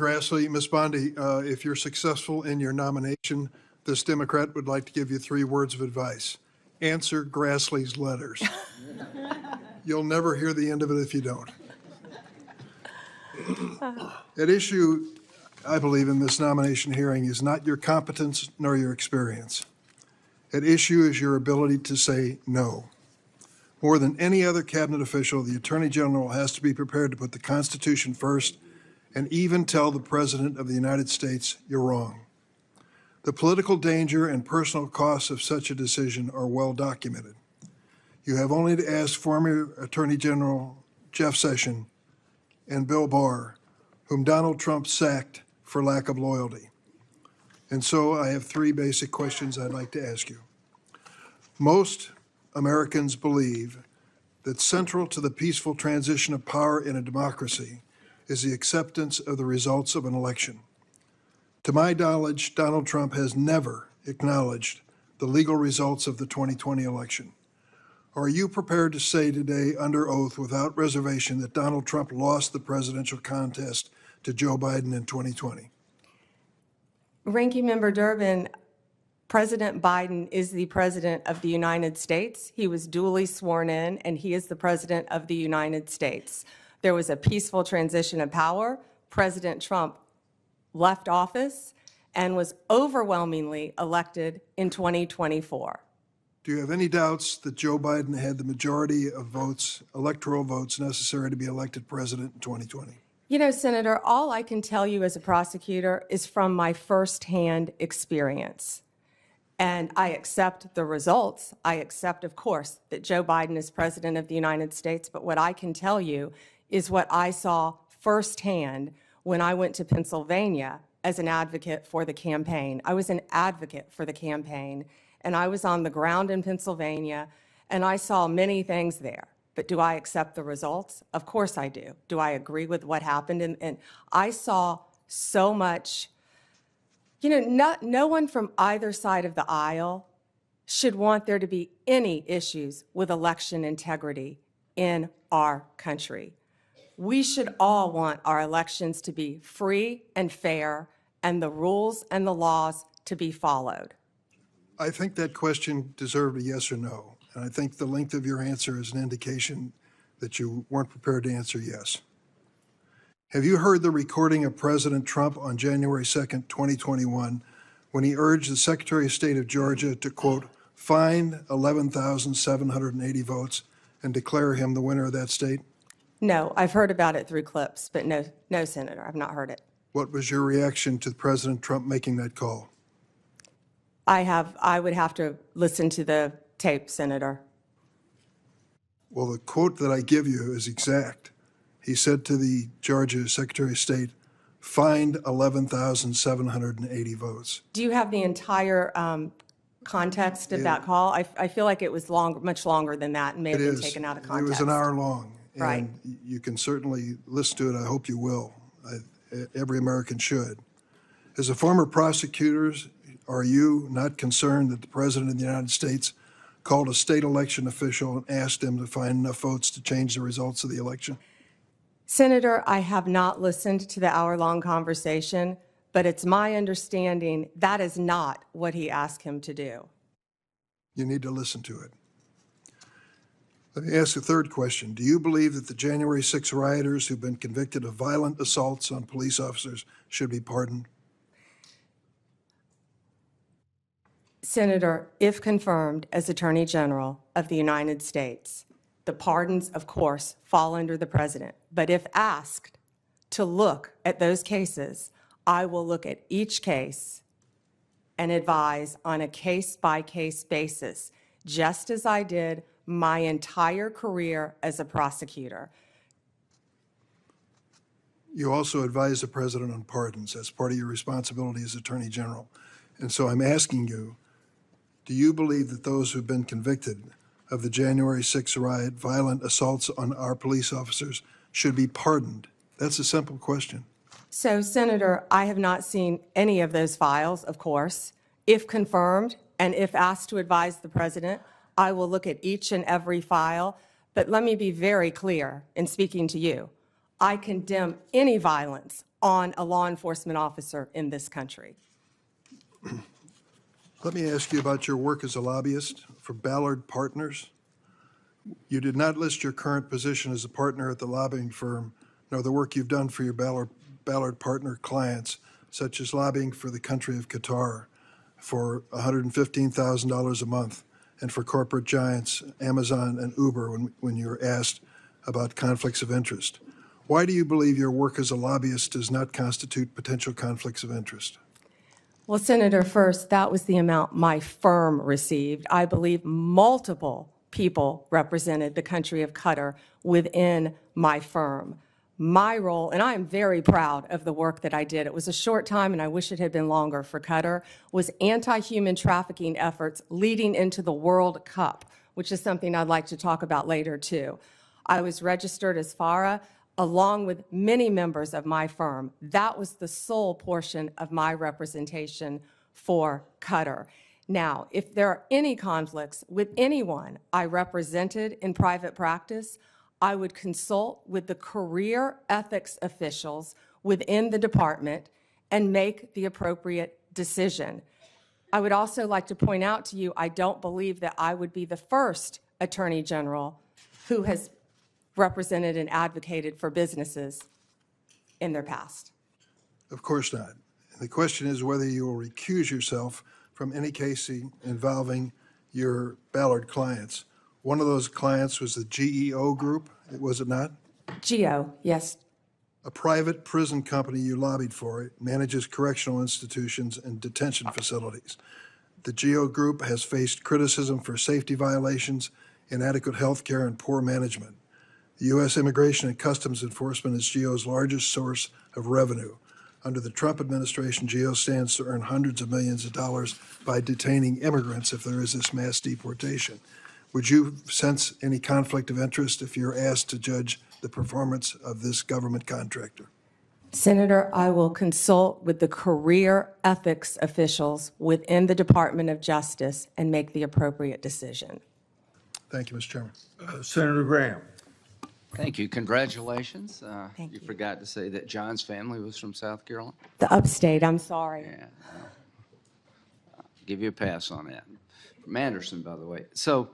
Grassley. Ms. Bondi, if you're successful in your nomination, this Democrat would like to give you 3 words of advice. Answer Grassley's letters. You'll never hear the end of it if you don't. At issue, I believe, in this nomination hearing is not your competence nor your experience. At issue is your ability to say no. More than any other cabinet official, the Attorney General has to be prepared to put the Constitution first and even tell the President of the United States you're wrong. The political danger and personal costs of such a decision are well documented. You have only to ask former Attorney General Jeff Sessions and Bill Barr, whom Donald Trump sacked for lack of loyalty. And so I have 3 basic questions I'd like to ask you. Most Americans believe that central to the peaceful transition of power in a democracy is the acceptance of the results of an election. To my knowledge, Donald Trump has never acknowledged the legal results of the 2020 election. Are you prepared to say today under oath without reservation that Donald Trump lost the presidential contest to Joe Biden in 2020? Ranking Member Durbin, President Biden is the President of the United States. He was duly sworn in, and he is the President of the United States. There was a peaceful transition of power. President Trump left office and was overwhelmingly elected in 2024. Do you have any doubts that Joe Biden had the majority of votes, electoral votes, necessary to be elected president in 2020? You know, Senator, all I can tell you as a prosecutor is from my firsthand experience. And I accept the results. I accept, of course, that Joe Biden is President of the United States. But what I can tell you is what I saw firsthand when I went to Pennsylvania as an advocate for the campaign. I was an advocate for the campaign, and I was on the ground in Pennsylvania, and I saw many things there. But do I accept the results? Of course I do. Do I agree with what happened? And I saw so much. You know, no one from either side of the aisle should want there to be any issues with election integrity in our country. We should all want our elections to be free and fair, and the rules and the laws to be followed. I think that question deserved a yes or no, and I think the length of your answer is an indication that you weren't prepared to answer yes. Have you heard the recording of President Trump on January 2nd, 2021, when he urged the Secretary of State of Georgia to, quote, find 11,780 votes and declare him the winner of that state? No, I've heard about it through clips, but no, Senator, I've not heard it. What was your reaction to President Trump making that call? I would have to listen to the tape, Senator. Well, the quote that I give you is exact. He said to the Georgia Secretary of State, find 11,780 votes. Do you have the entire context of that call? I feel like it was much longer than that and may have been taken out of context. It was an hour long. And right. You can certainly listen to it. I hope you will. Every American should. As a former prosecutor, are you not concerned that the President of the United States called a state election official and asked him to find enough votes to change the results of the election? Senator, I have not listened to the hour-long conversation, but it's my understanding that is not what he asked him to do. You need to listen to it. Let me ask a third question. Do you believe that the January 6 rioters who've been convicted of violent assaults on police officers should be pardoned? Senator, if confirmed as Attorney General of the United States, the pardons, of course, fall under the president. But if asked to look at those cases, I will look at each case and advise on a case-by-case basis, just as I did my entire career as a prosecutor. You also advise the president on pardons. That's part of your responsibility as Attorney General. And so I'm asking you, do you believe that those who've been convicted of the January 6 riot, violent assaults on our police officers, should be pardoned? That's a simple question. So, Senator, I have not seen any of those files, of course. If confirmed and if asked to advise the president, I will look at each and every file. But let me be very clear in speaking to you. I condemn any violence on a law enforcement officer in this country. Let me ask you about your work as a lobbyist for Ballard Partners. You did not list your current position as a partner at the lobbying firm, nor the work you've done for your Ballard partner clients, such as lobbying for the country of Qatar for $115,000 a month, and for corporate giants Amazon and Uber when you were asked about conflicts of interest. Why do you believe your work as a lobbyist does not constitute potential conflicts of interest? Well, Senator, first, that was the amount my firm received. I believe multiple people represented the country of Qatar within my firm. My role, and I am very proud of the work that I did, it was a short time and I wish it had been longer for Qatar, was anti-human trafficking efforts leading into the World Cup, which is something I'd like to talk about later too. I was registered as FARA along with many members of my firm. That was the sole portion of my representation for Qatar. Now, if there are any conflicts with anyone I represented in private practice, I would consult with the career ethics officials within the department and make the appropriate decision. I would also like to point out to you, I don't believe that I would be the first Attorney General who has represented and advocated for businesses in their past. Of course not. The question is whether you will recuse yourself from any case involving your Ballard clients. One of those clients was the GEO Group, was it not? GEO, yes. A private prison company you lobbied for. It manages correctional institutions and detention facilities. The GEO Group has faced criticism for safety violations, inadequate health care, and poor management. The U.S. Immigration and Customs Enforcement is GEO's largest source of revenue. Under the Trump administration, GEO stands to earn hundreds of millions of dollars by detaining immigrants if there is this mass deportation. Would you sense any conflict of interest if you're asked to judge the performance of this government contractor? Senator, I will consult with the career ethics officials within the Department of Justice and make the appropriate decision. Thank you, Mr. Chairman. Senator Graham. Thank you. Congratulations. Thank you. Forgot to say that John's family was from South Carolina. The upstate, I'm sorry. Yeah. I'll give you a pass on that. From Anderson, by the way. So